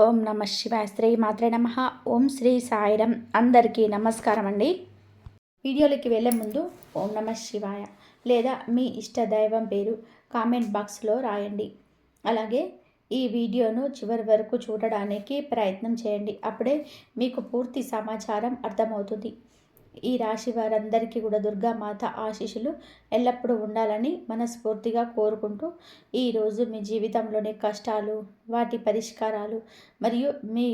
ఓం నమ శివాయ. శ్రీ మాత్రే నమ. ఓం శ్రీ సాయిరం. అందరికీ నమస్కారం అండి. వీడియోలోకి వెళ్ళే ముందు ఓం నమ శివాయ లేదా మీ ఇష్ట దైవం పేరు కామెంట్ బాక్స్లో రాయండి. అలాగే ఈ వీడియోను చివరి వరకు చూడడానికి ప్రయత్నం చేయండి. అప్పుడే మీకు పూర్తి సమాచారం అర్థమవుతుంది. ఈ రాశి వారందరికీ కూడా దుర్గామాత ఆశీస్సులు ఎల్లప్పుడూ ఉండాలని మనస్ఫూర్తిగా కోరుకుంటూ, ఈరోజు మీ జీవితంలోని కష్టాలు, వాటి పరిష్కారాలు మరియు మీ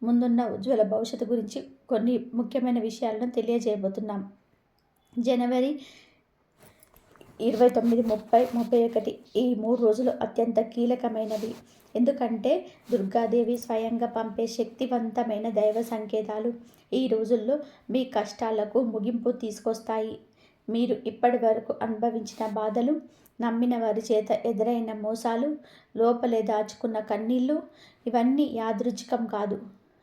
ముందున్న ఉజ్వల భవిష్యత్తు గురించి కొన్ని ముఖ్యమైన విషయాలను తెలియజేయబోతున్నాం. జనవరి 29, 30, 31 ఈ 3 రోజులు అత్యంత కీలకమైనవి. ఎందుకంటే దుర్గాదేవి స్వయంగా పంపే శక్తివంతమైన దైవ సంకేతాలు ఈ రోజుల్లో మీ కష్టాలకు ముగింపు తీసుకొస్తాయి. మీరు ఇప్పటి వరకు అనుభవించిన బాధలు, నమ్మిన వారి చేత ఎదురైన మోసాలు, లోపలే దాచుకున్న కన్నీళ్ళు ఇవన్నీ యాదృచ్ఛికం కాదు.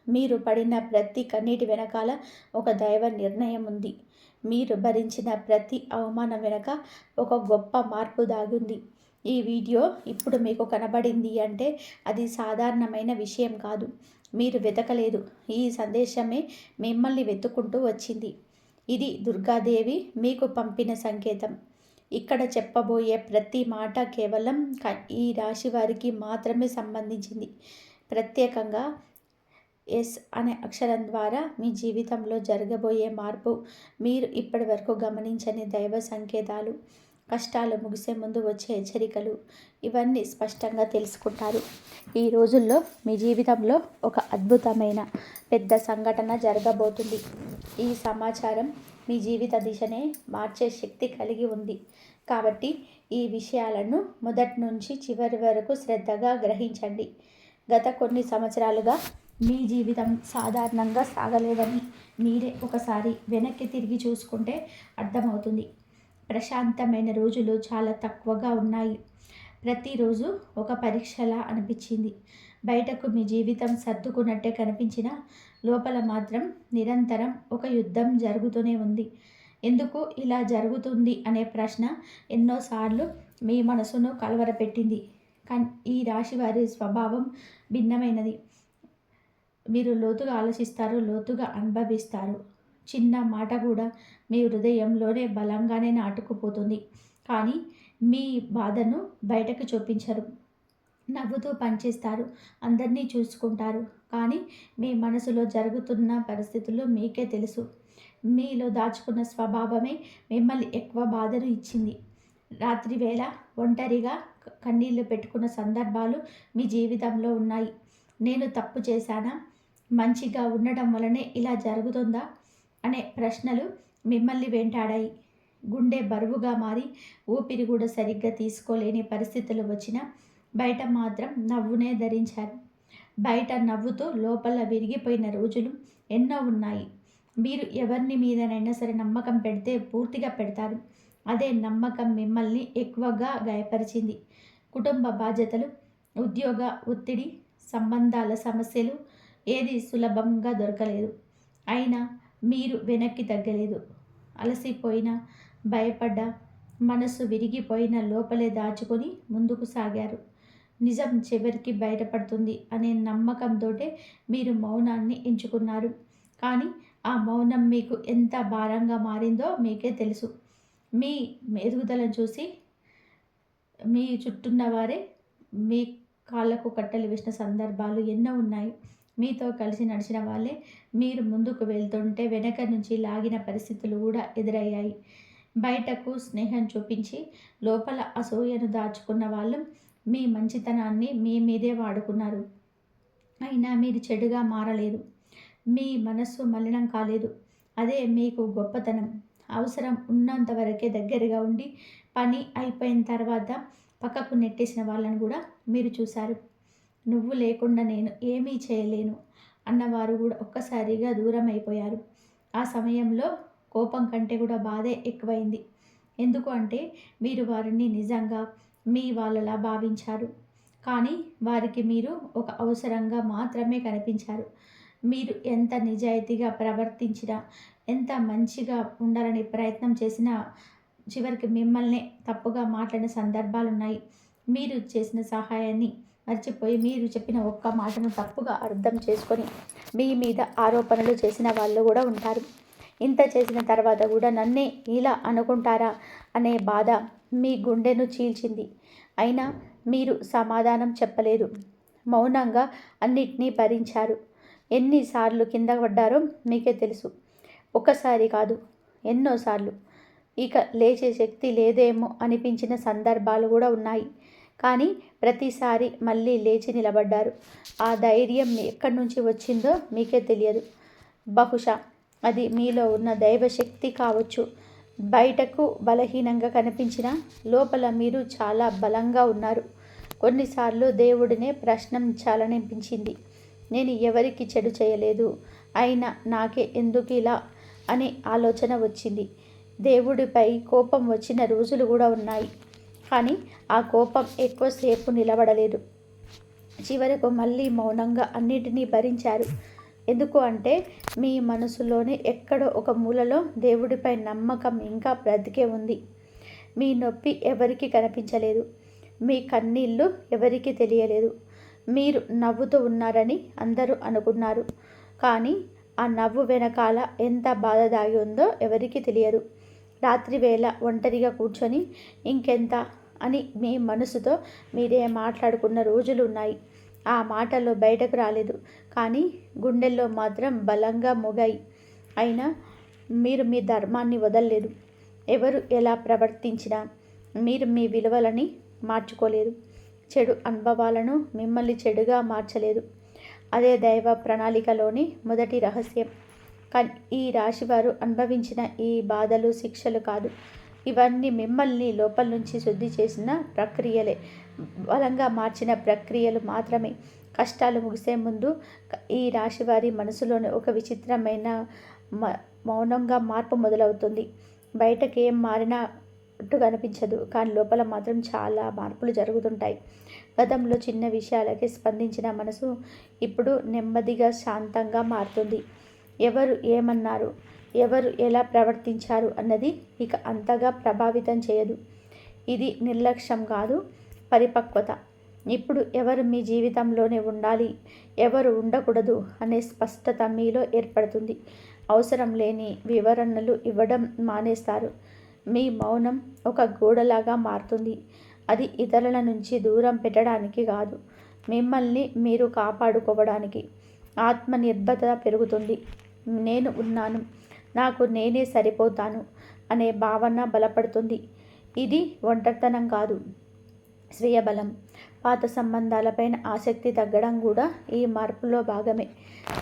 మీరు పడిన ప్రతి కన్నీటి వెనకాల ఒక దైవ నిర్ణయం ఉంది. మీరు భరించిన ప్రతి అవమానం వెనక ఒక గొప్ప మార్పు దాగుంది. ఈ వీడియో ఇప్పుడు మీకు కనబడింది అంటే అది సాధారణమైన విషయం కాదు. మీరు వెతకలేదు, ఈ సందేశమే మిమ్మల్ని వెతుక్కుంటూ వచ్చింది. ఇది దుర్గాదేవి మీకు పంపిన సంకేతం. ఇక్కడ చెప్పబోయే ప్రతి మాట కేవలం ఈ రాశి వారికి మాత్రమే సంబంధించింది. ప్రత్యేకంగా ఎస్ అనే అక్షరం ద్వారా మీ జీవితంలో జరగబోయే మార్పు, మీరు ఇప్పటి వరకు గమనించని దైవ సంకేతాలు, కష్టాలు ముగిసే ముందు వచ్చే హెచ్చరికలు, ఇవన్నీ స్పష్టంగా తెలుసుకుంటారు. ఈ రోజుల్లో మీ జీవితంలో ఒక అద్భుతమైన పెద్ద సంఘటన జరగబోతుంది. ఈ సమాచారం మీ జీవిత దిశనే మార్చే శక్తి కలిగి ఉంది. కాబట్టి ఈ విషయాలను మొదటి నుంచి చివరి వరకు శ్రద్ధగా గ్రహించండి. గత కొన్ని సంవత్సరాలుగా మీ జీవితం సాధారణంగా సాగలేదని మీరే ఒకసారి వెనక్కి తిరిగి చూసుకుంటే అర్థమవుతుంది. ప్రశాంతమైన రోజులు చాలా తక్కువగా ఉన్నాయి. ప్రతిరోజు ఒక పరీక్షలా అనిపించింది. బయటకు మీ జీవితం సర్దుకున్నట్టే కనిపించినా లోపల మాత్రం నిరంతరం ఒక యుద్ధం జరుగుతూనే ఉంది. ఎందుకు ఇలా జరుగుతుంది అనే ప్రశ్న ఎన్నోసార్లు మీ మనసును కలవరపెట్టింది. కానీ ఈ రాశి వారి స్వభావం భిన్నమైనది. మీరు లోతుగా ఆలోచిస్తారు, లోతుగా అనుభవిస్తారు. చిన్న మాట కూడా మీ హృదయంలోనే బలంగానే నాటుకుపోతుంది. కానీ మీ బాధను బయటకు చూపించరు. నవ్వుతూ పనిచేస్తారు, అందరినీ చూసుకుంటారు. కానీ మీ మనసులో జరుగుతున్న పరిస్థితులు మీకే తెలుసు. మీలో దాచుకున్న స్వభావమే మిమ్మల్ని ఎక్కువ బాధను ఇచ్చింది. రాత్రి వేళ ఒంటరిగా కన్నీళ్లు పెట్టుకున్న సందర్భాలు మీ జీవితంలో ఉన్నాయి. నేను తప్పు చేశానా? మంచిగా ఉండడం వలనే ఇలా జరుగుతుందా అనే ప్రశ్నలు మిమ్మల్ని వెంటాడాయి. గుండె బరువుగా మారి ఊపిరి కూడా సరిగ్గా తీసుకోలేని పరిస్థితులు వచ్చినా బయట మాత్రం నవ్వునే ధరించారు. బయట నవ్వుతూ లోపల విరిగిపోయిన రోజులు ఎన్నో ఉన్నాయి. మీరు ఎవరిని మీదనైనా సరే నమ్మకం పెడితే పూర్తిగా పెడతారు. అదే నమ్మకం మిమ్మల్ని ఎక్కువగా గాయపరిచింది. కుటుంబ బాధ్యతలు, ఉద్యోగ ఒత్తిడి, సంబంధాల సమస్యలు ఏది సులభంగా దొరకలేదు. అయినా మీరు వెనక్కి తగ్గలేదు. అలసిపోయిన, భయపడ్డ, మనసు విరిగిపోయిన లోపలే దాచుకొని ముందుకు సాగారు. నిజం చివరికి బయటపడుతుంది అనే నమ్మకంతోటే మీరు మౌనాన్ని ఎంచుకున్నారు. కానీ ఆ మౌనం మీకు ఎంత భారంగా మారిందో మీకే తెలుసు. మీ ఎదుగుదలను చూసి మీ చుట్టూన్న వారే మీ కాళ్ళకు కట్టెలు వేసిన సందర్భాలు ఎన్నో ఉన్నాయి. మీతో కలిసి నడిచిన వాళ్ళే మీరు ముందుకు వెళ్తుంటే వెనక నుంచి లాగిన పరిస్థితులు కూడా ఎదురయ్యాయి. బయటకు స్నేహం చూపించి లోపల అసూయను దాచుకున్న వాళ్ళు మీ మంచితనాన్ని మీ మీదే వాడుకున్నారు. అయినా మీరు చెడుగా మారలేదు. మీ మనస్సు మలినం కాలేదు. అదే మీకు గొప్పతనం. అవసరం ఉన్నంత వరకే దగ్గరగా ఉండి పని అయిపోయిన తర్వాత పక్కకు నెట్టేసిన వాళ్ళని కూడా మీరు చూశారు. నువ్వు లేకుండా నేను ఏమీ చేయలేను అన్నవారు కూడా ఒక్కసారిగా దూరం అయిపోయారు. ఆ సమయంలో కోపం కంటే కూడా బాధే ఎక్కువైంది. ఎందుకు అంటే మీరు వారిని నిజంగా మీ వాళ్ళలా భావించారు. కానీ వారికి మీరు ఒక అవసరంగా మాత్రమే కనిపించారు. మీరు ఎంత నిజాయితీగా ప్రవర్తించినా, ఎంత మంచిగా ఉండాలని ప్రయత్నం చేసినా చివరికి మిమ్మల్ని తప్పుగా మాట్లాడిన సందర్భాలు ఉన్నాయి. మీరు చేసిన సహాయాన్ని మర్చిపోయి మీరు చెప్పిన ఒక్క మాటను తప్పుగా అర్థం చేసుకొని మీ మీద ఆరోపణలు చేసిన వాళ్ళు కూడా ఉంటారు. ఇంత చేసిన తర్వాత కూడా నన్నే ఇలా అనుకుంటారా అనే బాధ మీ గుండెను చీల్చింది. అయినా మీరు సమాధానం చెప్పలేదు. మౌనంగా అన్నిటినీ భరించారు. ఎన్నిసార్లు కింద పడ్డారో మీకే తెలుసు. ఒకసారి కాదు, ఎన్నోసార్లు. ఇక లేచే శక్తి లేదేమో అనిపించిన సందర్భాలు కూడా ఉన్నాయి. కానీ ప్రతిసారి మళ్ళీ లేచి నిలబడ్డారు. ఆ ధైర్యం ఎక్కడి నుంచి వచ్చిందో మీకే తెలియదు. బహుశా అది మీలో ఉన్న దైవశక్తి కావచ్చు. బయటకు బలహీనంగా కనిపించినా లోపల మీరు చాలా బలంగా ఉన్నారు. కొన్నిసార్లు దేవుడినే ప్రశ్నించాలనిపించింది. నేను ఎవరికి చెడు చేయలేదు, అయినా నాకే ఎందుకు ఇలా అనే ఆలోచన వచ్చింది. దేవుడిపై కోపం వచ్చిన రోజులు కూడా ఉన్నాయి. కానీ ఆ కోపం ఎక్కువసేపు నిలబడలేదు. చివరకు మళ్ళీ మౌనంగా అన్నిటినీ భరించారు. ఎందుకు అంటే మీ మనసులోనే ఎక్కడో ఒక మూలలో దేవుడిపై నమ్మకం ఇంకా బ్రతికే ఉంది. మీ నొప్పి ఎవరికి కనిపించలేదు. మీ కన్నీళ్ళు ఎవరికి తెలియలేదు. మీరు నవ్వుతూ ఉన్నారని అందరూ అనుకున్నారు. కానీ ఆ నవ్వు వెనకాల ఎంత బాధ దాగి ఉందో ఎవరికి తెలియదు. రాత్రివేళ ఒంటరిగా కూర్చొని ఇంకెంత అని మీ మనసుతో మీరే మాట్లాడుకున్న రోజులు ఉన్నాయి. ఆ మాటలు బయటకు రాలేదు, కానీ గుండెల్లో మాత్రం బలంగా మోగాయి. అయినా మీరు మీ ధర్మాన్ని వదలలేదు. ఎవరు ఎలా ప్రవర్తించినా మీరు మీ విలువలని మార్చుకోలేదు. చెడు అనుభవాలను మిమ్మల్ని చెడుగా మార్చలేదు. అదే దైవ ప్రణాళికలోని మొదటి రహస్యం. కానీ ఈ రాశివారు అనుభవించిన ఈ బాధలు శిక్షలు కాదు. ఇవన్నీ మిమ్మల్ని లోపల నుంచి శుద్ధి చేసిన ప్రక్రియలే, బలంగా మార్చిన ప్రక్రియలు మాత్రమే. కష్టాలు ముగిసే ముందు ఈ రాశివారి మనసులోని ఒక విచిత్రమైన మౌనంగా మార్పు మొదలవుతుంది. బయటకి ఏం మారినట్టు కనిపించదు, కానీ లోపల మాత్రం చాలా మార్పులు జరుగుతుంటాయి. గతంలో చిన్న విషయాలకి స్పందించిన మనసు ఇప్పుడు నెమ్మదిగా శాంతంగా మారుతుంది. ఎవరు ఏమన్నారు, ఎవరు ఎలా ప్రవర్తించారు అన్నది ఇక అంతగా ప్రభావితం చేయదు. ఇది నిర్లక్ష్యం కాదు, పరిపక్వత. ఇప్పుడు ఎవరు మీ జీవితంలోనే ఉండాలి, ఎవరు ఉండకూడదు అనే స్పష్టత మీలో ఏర్పడుతుంది. అవసరం లేని వివరణలు ఇవ్వడం మానేస్తారు. మీ మౌనం ఒక గోడలాగా మారుతుంది. అది ఇతరుల నుంచి దూరం పెట్టడానికి కాదు, మిమ్మల్ని మీరు కాపాడుకోవడానికి. ఆత్మనిర్భరత పెరుగుతుంది. నేను ఉన్నాను, నాకు నేనే సరిపోతాను అనే భావన బలపడుతుంది. ఇది ఒంటరితనం కాదు, స్వీయ బలం. పాత సంబంధాలపైన ఆసక్తి తగ్గడం కూడా ఈ మార్పులో భాగమే.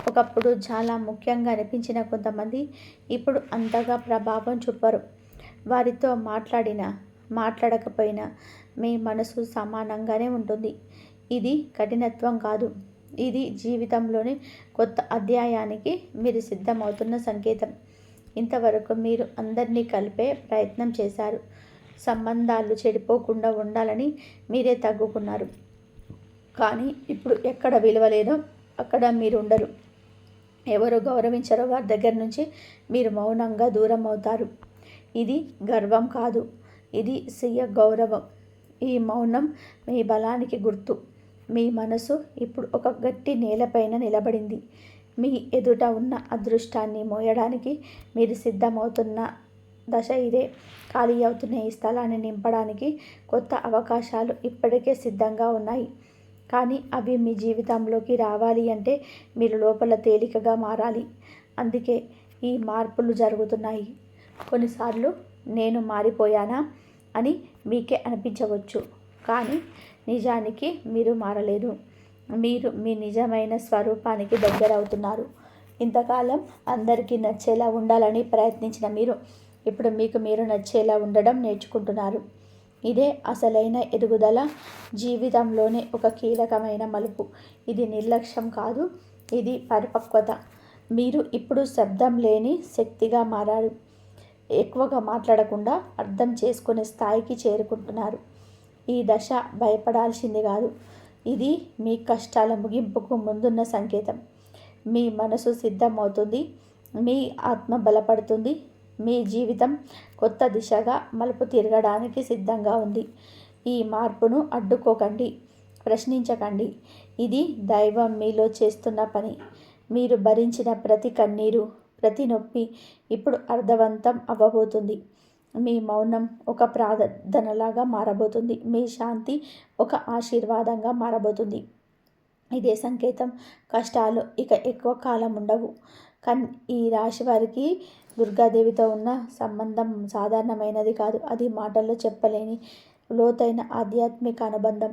ఒకప్పుడు చాలా ముఖ్యంగా అనిపించిన కొంతమంది ఇప్పుడు అంతగా ప్రభావం చూపరు. వారితో మాట్లాడకపోయినా మీ మనసు సమానంగానే ఉంటుంది. ఇది కఠినత్వం కాదు, ఇది జీవితంలోని కొత్త అధ్యాయానికి మీరు సిద్ధమవుతున్న సంకేతం. ఇంతవరకు మీరు అందరినీ కలిపే ప్రయత్నం చేశారు. సంబంధాలు చెడిపోకుండా ఉండాలని మీరే తగ్గుకున్నారు. కానీ ఇప్పుడు ఎక్కడ విలువ లేదో అక్కడ మీరు ఉండరు. ఎవరు గౌరవించరో వారి దగ్గర నుంచి మీరు మౌనంగా దూరం అవుతారు. ఇది గర్వం కాదు, ఇది స్వీయ గౌరవం. ఈ మౌనం మీ బలానికి గుర్తు. మీ మనసు ఇప్పుడు ఒక గట్టి నేలపైన నిలబడింది. మీ ఎదుట ఉన్న అదృష్టాన్ని మోయడానికి మీరు సిద్ధమవుతున్న దశ ఇదే. ఖాళీ అవుతున్న ఈ స్థలాన్ని నింపడానికి కొత్త అవకాశాలు ఇప్పటికే సిద్ధంగా ఉన్నాయి. కానీ అవి మీ జీవితంలోకి రావాలి అంటే మీరు లోపల తేలికగా మారాలి. అందుకే ఈ మార్పులు జరుగుతున్నాయి. కొన్నిసార్లు నేను మారిపోయానా అని మీకే అనిపించవచ్చు, కానీ నిజానికి మీరు మారలేదు. మీరు మీ నిజమైన స్వరూపానికి దగ్గర అవుతున్నారు. ఇంతకాలం అందరికీ నచ్చేలా ఉండాలని ప్రయత్నించిన మీరు ఇప్పుడు మీకు మీరు నచ్చేలా ఉండడం నేర్చుకుంటున్నారు. ఇదే అసలైన ఎదుగుదల, జీవితంలోనే ఒక కీలకమైన మలుపు. ఇది నిర్లక్ష్యం కాదు, ఇది పరిపక్వత. మీరు ఇప్పుడు శబ్దం లేని శక్తిగా మారారు. ఎక్కువగా మాట్లాడకుండా అర్థం చేసుకునే స్థాయికి చేరుకుంటున్నారు. ఈ దశ భయపడాల్సింది కాదు, ఇది మీ కష్టాల ముగింపుకు ముందున్న సంకేతం. మీ మనసు సిద్ధమవుతుంది, మీ ఆత్మ బలపడుతుంది, మీ జీవితం కొత్త దిశగా మలుపు తిరగడానికి సిద్ధంగా ఉంది. ఈ మార్పును అడ్డుకోకండి, ప్రశ్నించకండి. ఇది దైవం మీలో చేస్తున్న పని. మీరు భరించిన ప్రతి కన్నీరు, ప్రతి నొప్పి ఇప్పుడు అర్థవంతం అవ్వబోతుంది. మీ మౌనం ఒక ప్రార్థనలాగా మారబోతుంది. మీ శాంతి ఒక ఆశీర్వాదంగా మారబోతుంది. ఇదే సంకేతం. కష్టాలు ఇక ఎక్కువ కాలం ఉండవు. ఈ రాశి వారికి దుర్గాదేవితో ఉన్న సంబంధం సాధారణమైనది కాదు. అది మాటల్లో చెప్పలేని లోతైన ఆధ్యాత్మిక అనుబంధం.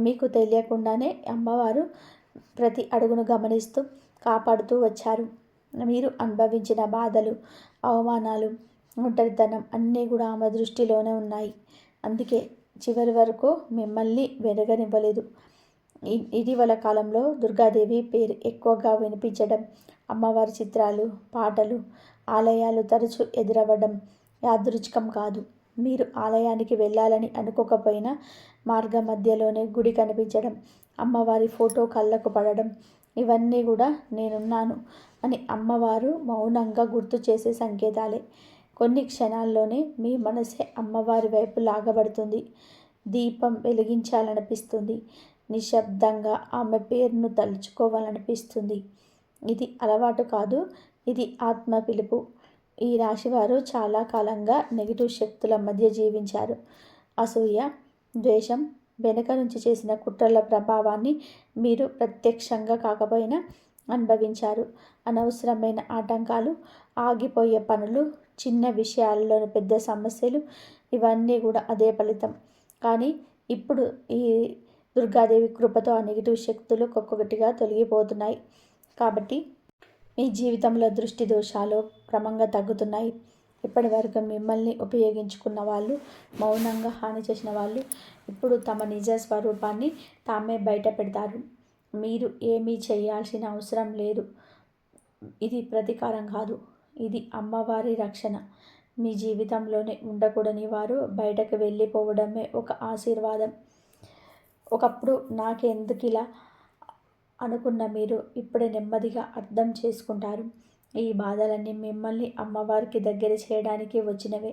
మీకు తెలియకుండానే అమ్మవారు ప్రతి అడుగును గమనిస్తూ కాపాడుతూ వచ్చారు. మీరు అనుభవించిన బాధలు, అవమానాలు, ఒంటరితనం అన్నీ కూడా ఆమె దృష్టిలోనే ఉన్నాయి. అందుకే చివరి వరకు మిమ్మల్ని వెరగనివ్వలేదు. ఇటీవల కాలంలో దుర్గాదేవి పేరు ఎక్కువగా వినిపించడం, అమ్మవారి చిత్రాలు, పాటలు, ఆలయాలు తరచూ ఎదురవ్వడం యాదృచ్ఛికం కాదు. మీరు ఆలయానికి వెళ్ళాలని అనుకోకపోయినా మార్గ మధ్యలోనే గుడి కనిపించడం, అమ్మవారి ఫోటో కళ్ళకు పడడం, ఇవన్నీ కూడా నేనున్నాను అని అమ్మవారు మౌనంగా గుర్తు చేసే సంకేతాలే. కొన్ని క్షణాల్లోనే మీ మనసే అమ్మవారి వైపు లాగబడుతుంది. దీపం వెలిగించాలనిపిస్తుంది. నిశ్శబ్దంగా ఆమె పేరును తలుచుకోవాలనిపిస్తుంది. ఇది అలవాటు కాదు, ఇది ఆత్మ పిలుపు. ఈ రాశివారు చాలా కాలంగా నెగిటివ్ శక్తుల మధ్య జీవించారు. అసూయ, ద్వేషం, వెనుక నుంచి చేసిన కుట్రల ప్రభావాన్ని మీరు ప్రత్యక్షంగా కాకపోయినా అనుభవించారు. అనవసరమైన ఆటంకాలు, ఆగిపోయే పనులు, చిన్న విషయాల్లోని పెద్ద సమస్యలు, ఇవన్నీ కూడా అదే ఫలితం. కానీ ఇప్పుడు ఈ దుర్గాదేవి కృపతో ఆ నెగిటివ్ శక్తులు ఒక్కొక్కటిగా తొలగిపోతున్నాయి. కాబట్టి మీ జీవితంలో దృష్టి దోషాలు క్రమంగా తగ్గుతున్నాయి. ఇప్పటి వరకు మిమ్మల్ని ఉపయోగించుకున్న వాళ్ళు, మౌనంగా హాని చేసిన వాళ్ళు ఇప్పుడు తమ నిజ స్వరూపాన్ని తామే బయట పెడతారు. మీరు ఏమీ చేయాల్సిన అవసరం లేదు. ఇది ప్రతీకారం కాదు, ఇది అమ్మవారి రక్షణ. మీ జీవితంలోనే ఉండకూడని వారు బయటకు వెళ్ళిపోవడమే ఒక ఆశీర్వాదం. ఒకప్పుడు నాకెందుకిలా అనుకున్న మీరు ఇప్పుడే నెమ్మదిగా అర్థం చేసుకుంటారు. ఈ బాధలన్నీ మిమ్మల్ని అమ్మవారికి దగ్గర చేయడానికి వచ్చినవే.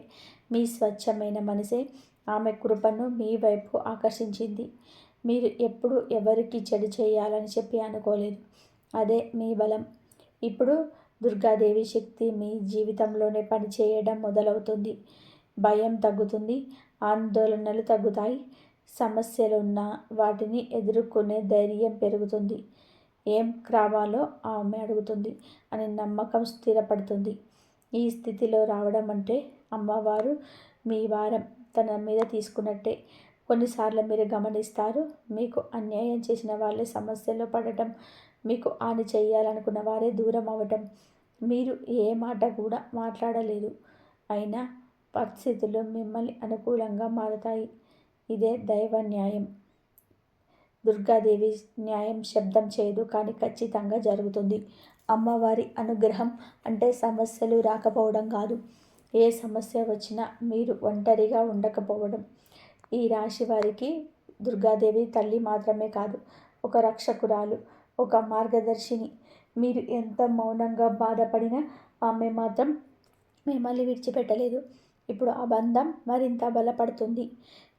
మీ స్వచ్ఛమైన మనసే ఆమె కృపను మీ వైపు ఆకర్షించింది. మీరు ఎప్పుడు ఎవరికి చెడు చేయాలని చెప్పి అనుకోలేదు. అదే మీ బలం. ఇప్పుడు దుర్గాదేవి శక్తి మీ జీవితంలోనే పనిచేయడం మొదలవుతుంది. భయం తగ్గుతుంది, ఆందోళనలు తగ్గుతాయి. సమస్యలున్నా వాటిని ఎదుర్కొనే ధైర్యం పెరుగుతుంది. ఏం కావాలో ఆమె అడుగుతుంది అని నమ్మకం స్థిరపడుతుంది. ఈ స్థితిలో రావడం అంటే అమ్మవారు మీ భారం తన మీద తీసుకున్నట్టే. కొన్నిసార్లు మీరు గమనిస్తారు, మీకు అన్యాయం చేసిన వాళ్ళే సమస్యలో పడటం, మీకు హాని చేయాలనుకున్న వారే దూరం అవ్వటం. మీరు ఏ మాట కూడా మాట్లాడలేదు, అయినా పరిస్థితులు మిమ్మల్ని అనుకూలంగా మారతాయి. ఇదే దైవ న్యాయం. దుర్గాదేవి న్యాయం శబ్దం చేయదు, కానీ ఖచ్చితంగా జరుగుతుంది. అమ్మవారి అనుగ్రహం అంటే సమస్యలు రాకపోవడం కాదు, ఏ సమస్య వచ్చినా మీరు ఒంటరిగా ఉండకపోవడం. ఈ రాశి వారికి దుర్గాదేవి తల్లి మాత్రమే కాదు, ఒక రక్షకురాలు, ఒక మార్గదర్శిని. మీరు ఎంత మౌనంగా బాధపడినా ఆమె మాత్రం మిమ్మల్ని విడిచిపెట్టలేదు. ఇప్పుడు ఆ బంధం మరింత బలపడుతుంది.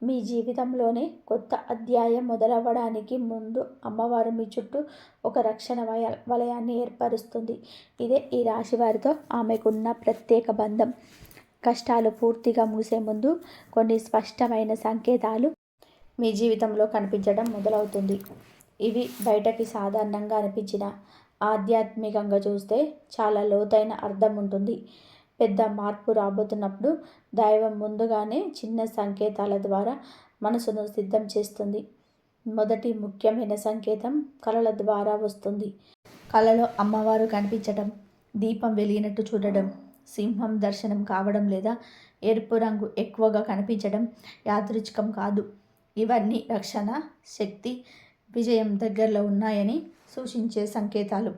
మీ జీవితంలోనే కొత్త అధ్యాయం మొదలవ్వడానికి ముందు అమ్మవారు మీ చుట్టూ ఒక రక్షణ వలయాన్ని ఏర్పరుస్తుంది. ఇదే ఈ రాశి వారితో ఆమెకున్న ప్రత్యేక బంధం. కష్టాలు పూర్తిగా ముగిసే ముందు కొన్ని స్పష్టమైన సంకేతాలు మీ జీవితంలో కనిపించడం మొదలవుతుంది. ఇవి బయటకి సాధారణంగా అనిపించిన ఆధ్యాత్మికంగా చూస్తే చాలా లోతైన అర్థం ఉంటుంది. పెద్ద మార్పు రాబోతున్నప్పుడు దైవం ముందుగానే చిన్న సంకేతాల ద్వారా మనసును సిద్ధం చేస్తుంది. మొదటి ముఖ్యమైన సంకేతం కళల ద్వారా వస్తుంది. కళలో అమ్మవారు కనిపించడం, దీపం వెలిగినట్టు చూడడం, సింహం దర్శనం కావడం లేదా ఎరుపు రంగు ఎక్కువగా కనిపించడం యాదృచ్ఛికం కాదు. ఇవన్నీ రక్షణ, శక్తి, విజయం దగ్గరలో ఉన్నాయని సూచించే సంకేతాలు.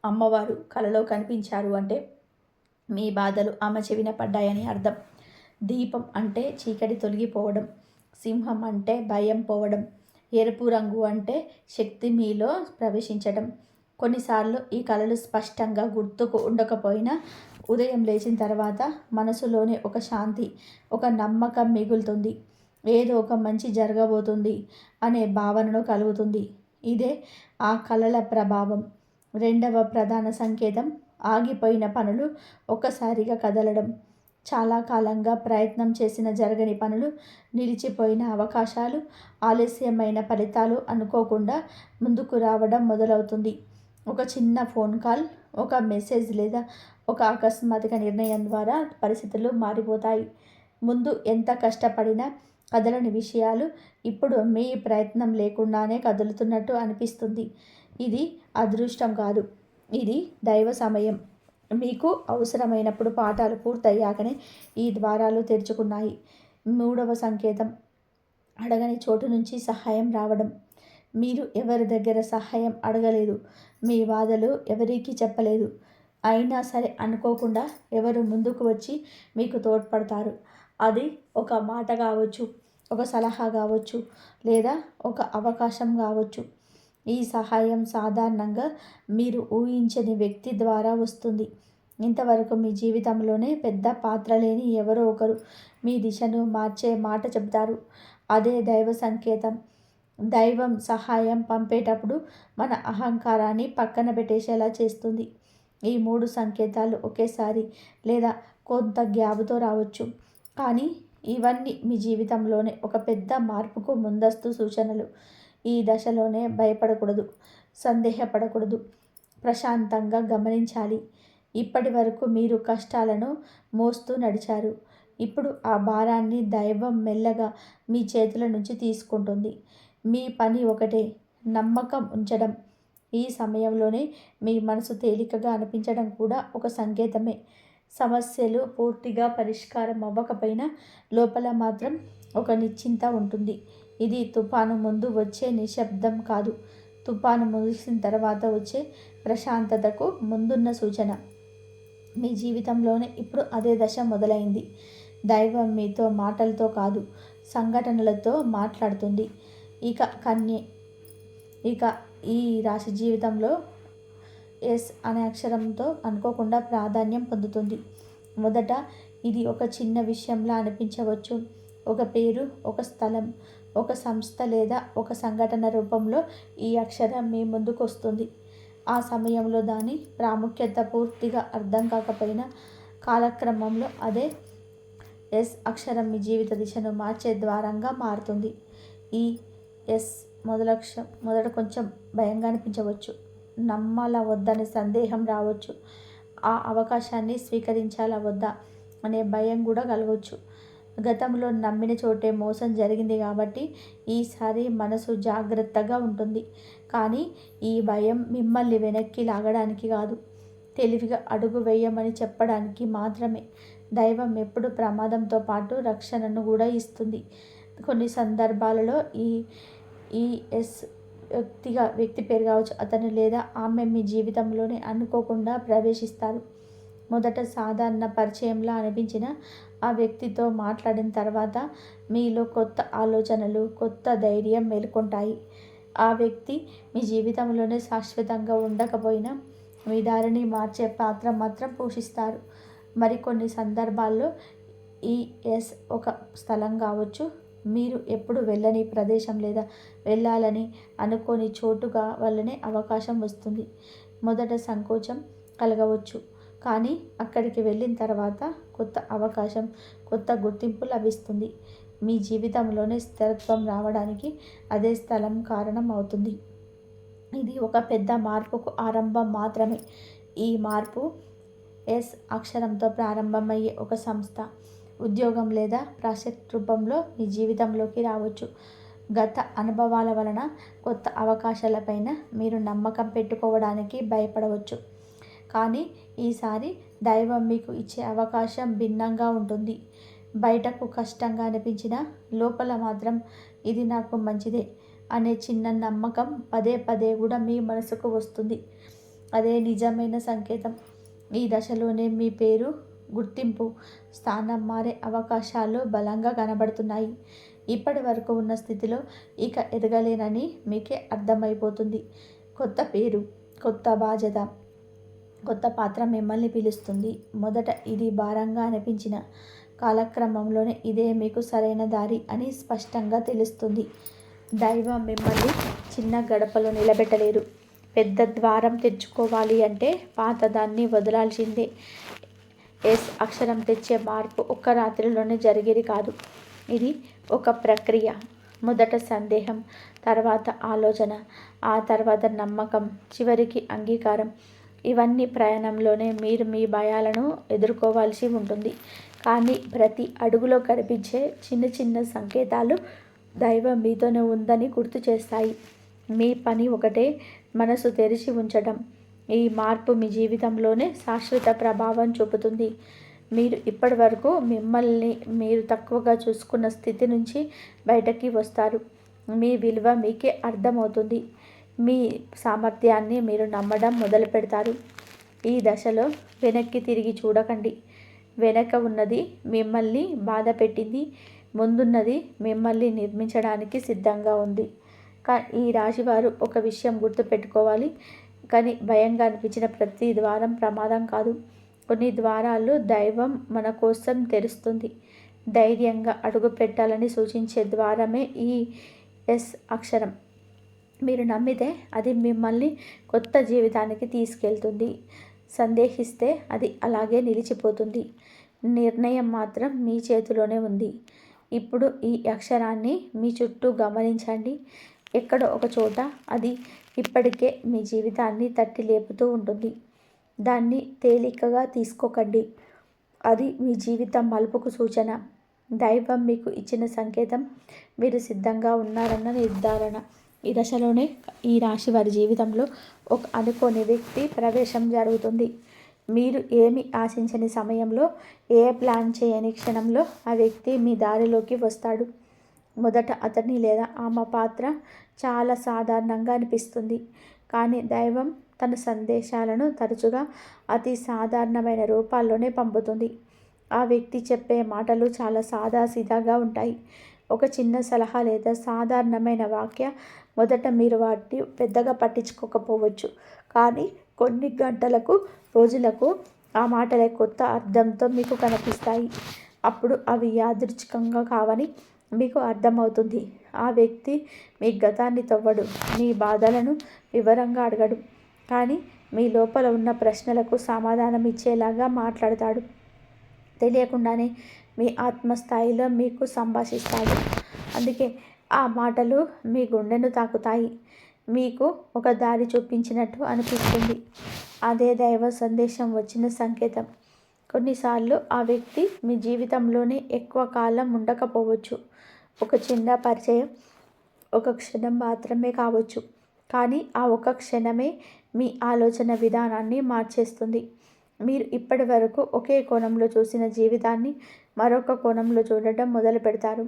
అమ్మవారు కళలో కనిపించారు అంటే మీ బాధలు ఆమె చెవిన పడ్డాయని అర్థం. దీపం అంటే చీకటి తొలగిపోవడం, సింహం అంటే భయం పోవడం, ఎరుపు రంగు అంటే శక్తి మీలో ప్రవేశించడం. కొన్నిసార్లు ఈ కళలు స్పష్టంగా గుర్తుకు ఉండకపోయినా ఉదయం లేచిన తర్వాత మనసులోనే ఒక శాంతి, ఒక నమ్మకం మిగులుతుంది. ఏదో ఒక మంచి జరగబోతుంది అనే భావనను కలుగుతుంది. ఇదే ఆ కలల ప్రభావం. రెండవ ప్రధాన సంకేతం ఆగిపోయిన పనులు ఒక్కసారిగా కదలడం. చాలా కాలంగా ప్రయత్నం చేసిన జరగని పనులు, నిలిచిపోయిన అవకాశాలు, ఆలస్యమైన ఫలితాలు అనుకోకుండా ముందుకు రావడం మొదలవుతుంది. ఒక చిన్న ఫోన్ కాల్, ఒక మెసేజ్ లేదా ఒక అకస్మాత్తుగా నిర్ణయం ద్వారా పరిస్థితులు మారిపోతాయి. ముందు ఎంత కష్టపడినా కదలని విషయాలు ఇప్పుడు మీ ప్రయత్నం లేకుండానే కదులుతున్నట్టు అనిపిస్తుంది. ఇది అదృష్టం కాదు, ఇది దైవ సమయం. మీకు అవసరమైనప్పుడు పాఠాలు పూర్తయ్యాకనే ఈ ద్వారాలు తెరుచుకున్నాయి. మూడవ సంకేతం అడగని చోటు నుంచి సహాయం రావడం. మీరు ఎవరి దగ్గర సహాయం అడగలేదు, మీ బాధలు ఎవరికీ చెప్పలేదు. అయినా సరే అనుకోకుండా ఎవరు ముందుకు వచ్చి మీకు తోడ్పడతారు. అది ఒక మాట కావచ్చు, ఒక సలహా కావచ్చు, లేదా ఒక అవకాశం కావచ్చు. ఈ సహాయం సాధారణంగా మీరు ఊహించని వ్యక్తి ద్వారా వస్తుంది. ఇంతవరకు మీ జీవితంలోనే పెద్ద పాత్ర లేని ఎవరో ఒకరు మీ దిశను మార్చే మాట చెబుతారు. అదే దైవ సంకేతం. దైవం సహాయం పంపేటప్పుడు మన అహంకారాన్ని పక్కన పెట్టేసేలా చేస్తుంది. ఈ మూడు సంకేతాలు ఒకేసారి లేదా కొంత గ్యాప్తో రావచ్చు, కానీ ఇవన్నీ మీ జీవితంలోనే ఒక పెద్ద మార్పుకు ముందస్తు సూచనలు. ఈ దశలోనే భయపడకూడదు, సందేహపడకూడదు, ప్రశాంతంగా గమనించాలి. ఇప్పటి వరకు మీరు కష్టాలను మోస్తూ నడిచారు. ఇప్పుడు ఆ భారాన్ని దైవం మెల్లగా మీ చేతుల నుంచి తీసుకుంటుంది. మీ పని ఒకటే, నమ్మకం ఉంచడం. ఈ సమయంలోనే మీ మనసు తేలికగా అనిపించడం కూడా ఒక సంకేతమే. సమస్యలు పూర్తిగా పరిష్కారం అవ్వకపోయినా లోపల మాత్రం ఒక నిశ్చింత ఉంటుంది. ఇది తుఫాను ముందు వచ్చే నిశ్శబ్దం కాదు, తుఫాను ముగిసిన తర్వాత వచ్చే ప్రశాంతతకు ముందున్న సూచన. మీ జీవితంలోనే ఇప్పుడు అదే దశ మొదలైంది. దైవం మీతో మాటలతో కాదు, సంఘటనలతో మాట్లాడుతుంది. ఇక ఈ రాశి జీవితంలో ఎస్ అనే అక్షరంతో అనుకోకుండా ప్రాధాన్యం పొందుతుంది. మొదట ఇది ఒక చిన్న విషయంలా అనిపించవచ్చు. ఒక పేరు, ఒక స్థలం, ఒక సంస్థ లేదా ఒక సంఘటన రూపంలో ఈ అక్షరం మీ ముందుకు వస్తుంది. ఆ సమయంలో దాని ప్రాముఖ్యత పూర్తిగా అర్థం కాకపోయినా కాలక్రమంలో అదే ఎస్ అక్షరం మీ జీవిత దిశను మార్చే ద్వారంగా మారుతుంది. ఈ ఎస్ మొదట కొంచెం భయంగా అనిపించవచ్చు. నమ్మాలా వద్దని సందేహం రావచ్చు. ఆ అవకాశాన్ని స్వీకరించాలా వద్దా అనే భయం కూడా కలగవచ్చు. గతంలో నమ్మిన చోటే మోసం జరిగింది కాబట్టి ఈసారి మనసు జాగ్రత్తగా ఉంటుంది. కానీ ఈ భయం మిమ్మల్ని వెనక్కి లాగడానికి కాదు, తెలివిగా అడుగు వేయమని చెప్పడానికి మాత్రమే. దైవం ఎప్పుడు ప్రమాదంతో పాటు రక్షణను కూడా ఇస్తుంది. కొన్ని సందర్భాలలో ఈ ఎస్ వ్యక్తి పేరు కావచ్చు, అతను లేదా ఆమె మీ జీవితంలోనే అనుకోకుండా ప్రవేశిస్తారు. మొదట సాధారణ పరిచయంలా అనిపించిన ఆ వ్యక్తితో మాట్లాడిన తర్వాత మీలో కొత్త ఆలోచనలు, కొత్త ధైర్యం మేల్కొంటాయి. ఆ వ్యక్తి మీ జీవితంలోనే శాశ్వతంగా ఉండకపోయినా మీ దారిని మార్చే పాత్ర మాత్రం పోషిస్తారు. మరికొన్ని సందర్భాల్లో ఈ ఎస్ ఒక స్థలం కావచ్చు, మీరు ఎప్పుడు వెళ్ళని ప్రదేశం లేదా వెళ్ళాలని అనుకోని చోటుగా వల్లనే అవకాశం వస్తుంది. మొదట సంకోచం కలగవచ్చు, కానీ అక్కడికి వెళ్ళిన తర్వాత కొత్త అవకాశం, కొత్త గుర్తింపు లభిస్తుంది. మీ జీవితంలోనే స్థిరత్వం రావడానికి అదే స్థలం కారణం అవుతుంది. ఇది ఒక పెద్ద మార్పుకు ఆరంభం మాత్రమే. ఈ మార్పు ఎస్ అక్షరంతో ప్రారంభమయ్యే ఒక సంస్థ, ఉద్యోగం లేదా ప్రాజెక్ట్ రూపంలో మీ జీవితంలోకి రావచ్చు. గత అనుభవాల వలన కొత్త అవకాశాలపైన మీరు నమ్మకం పెట్టుకోవడానికి భయపడవచ్చు. కానీ ఈసారి దైవం మీకు ఇచ్చే అవకాశం భిన్నంగా ఉంటుంది. బయటకు కష్టంగా అనిపించినా లోపల మాత్రం ఇది నాకు మంచిదే అనే చిన్న నమ్మకం పదే పదే కూడా మీ మనసుకు వస్తుంది. అదే నిజమైన సంకేతం. ఈ దశలోనే మీ పేరు, గుర్తింపు, స్థానం మారే అవకాశాలు బలంగా కనబడుతున్నాయి. ఇప్పటి వరకు ఉన్న స్థితిలో ఇక ఎదగలేనని మీకే అర్థమైపోతుంది. కొత్త పేరు, కొత్త బాధ్యత, కొత్త పాత్ర మిమ్మల్ని పిలుస్తుంది. మొదట ఇది భారంగా అనిపించిన, కాలక్రమంలోనే ఇదే మీకు సరైన దారి అని స్పష్టంగా తెలుస్తుంది. దైవం మిమ్మల్ని చిన్న గడపలో నిలబెట్టలేరు. పెద్ద ద్వారం తెచ్చుకోవాలి అంటే పాతదాన్ని వదలాల్సిందే. ఎస్ అక్షరం తెచ్చే మార్పు ఒక్క రాత్రిలోనే జరిగేది కాదు. ఇది ఒక ప్రక్రియ. మొదట సందేహం, తర్వాత ఆలోచన, ఆ తర్వాత నమ్మకం, చివరికి అంగీకారం. ఇవన్నీ ప్రయాణంలోనే మీరు మీ భయాలను ఎదుర్కోవాల్సి ఉంటుంది. కానీ ప్రతి అడుగులో కనిపించే చిన్న చిన్న సంకేతాలు దైవం మీతోనే ఉందని గుర్తు చేస్తాయి. మీ పని ఒకటే, మనసు తెరిచి ఉంచడం. ఈ మార్పు మీ జీవితంలోనే శాశ్వత ప్రభావం చూపుతుంది. మీరు ఇప్పటి వరకు మిమ్మల్ని మీరు తక్కువగా చూసుకున్న స్థితి నుంచి బయటకి వస్తారు. మీ విలువ మీకే అర్థమవుతుంది. మీ సామర్థ్యాన్ని మీరు నమ్మడం మొదలు పెడతారు. ఈ దశలో వెనక్కి తిరిగి చూడకండి. వెనక ఉన్నది మిమ్మల్ని బాధ పెట్టింది, ముందున్నది మిమ్మల్ని నిర్మించడానికి సిద్ధంగా ఉంది. ఈ రాశివారు ఒక విషయం గుర్తుపెట్టుకోవాలి. కానీ భయంగా అనిపించిన ప్రతి ద్వారం ప్రమాదం కాదు. కొన్ని ద్వారాలు దైవం మన కోసం తెరుస్తుంది. ధైర్యంగా అడుగు పెట్టాలని సూచించే ద్వారమే ఈ ఎస్ అక్షరం. మీరు నమ్మితే అది మిమ్మల్ని కొత్త జీవితానికి తీసుకెళ్తుంది. సందేహిస్తే అది అలాగే నిలిచిపోతుంది. నిర్ణయం మాత్రం మీ చేతిలోనే ఉంది. ఇప్పుడు ఈ అక్షరాన్ని మీ చుట్టూ గమనించండి. ఎక్కడో ఒక చోట అది ఇప్పటికే మీ జీవితాన్ని తట్టి లేపుతూ ఉంటుంది. దాన్ని తేలికగా తీసుకోకండి. అది మీ జీవితం మలుపుకు సూచన. దైవం మీకు ఇచ్చిన సంకేతం. మీరు సిద్ధంగా ఉన్నారన్న నిర్ధారణ. ఈ దశలోనే ఈ రాశి వారి జీవితంలో ఒక అనుకోని వ్యక్తి ప్రవేశం జరుగుతుంది. మీరు ఏమి ఆశించని సమయంలో, ఏ ప్లాన్ చేయని క్షణంలో ఆ వ్యక్తి మీ దారిలోకి వస్తాడు. మొదట అతని లేదా ఆమె పాత్ర చాలా సాధారణంగా అనిపిస్తుంది. కానీ దైవం తన సందేశాలను తరచుగా అతి సాధారణమైన రూపాల్లోనే పంపుతుంది. ఆ వ్యక్తి చెప్పే మాటలు చాలా సాదాసీదాగా ఉంటాయి. ఒక చిన్న సలహా లేదా సాధారణమైన వాక్య మొదట మీరు వాటిని పెద్దగా పట్టించుకోకపోవచ్చు. కానీ కొన్ని గంటలకు, రోజులకు ఆ మాటలే కొత్త అర్థంతో మీకు కనిపిస్తాయి. అప్పుడు అవి యాదృచ్ఛికంగా కావని మీకు అర్థమవుతుంది. ఆ వ్యక్తి మీ గతాన్ని తవ్వడు, మీ బాధలను వివరంగా అడగడు. కానీ మీ లోపల ఉన్న ప్రశ్నలకు సమాధానం ఇచ్చేలాగా మాట్లాడతాడు. తెలియకుండానే మీ ఆత్మస్థాయిలో మీకు సంభాషిస్తాడు. అందుకే ఆ మాటలు మీ గుండెను తాకుతాయి. మీకు ఒక దారి చూపించినట్టు అనిపిస్తుంది. అదే దైవ సందేశం వచ్చిన సంకేతం. కొన్నిసార్లు ఆ వ్యక్తి మీ జీవితంలోనే ఎక్కువ కాలం ఉండకపోవచ్చు. ఒక చిన్న పరిచయం, ఒక క్షణం మాత్రమే కావచ్చు. కానీ ఆ ఒక క్షణమే మీ ఆలోచన విధానాన్ని మార్చేస్తుంది. మీరు ఇప్పటి వరకు ఒకే కోణంలో చూసిన జీవితాన్ని మరొక కోణంలో చూడటం మొదలు పెడతారు.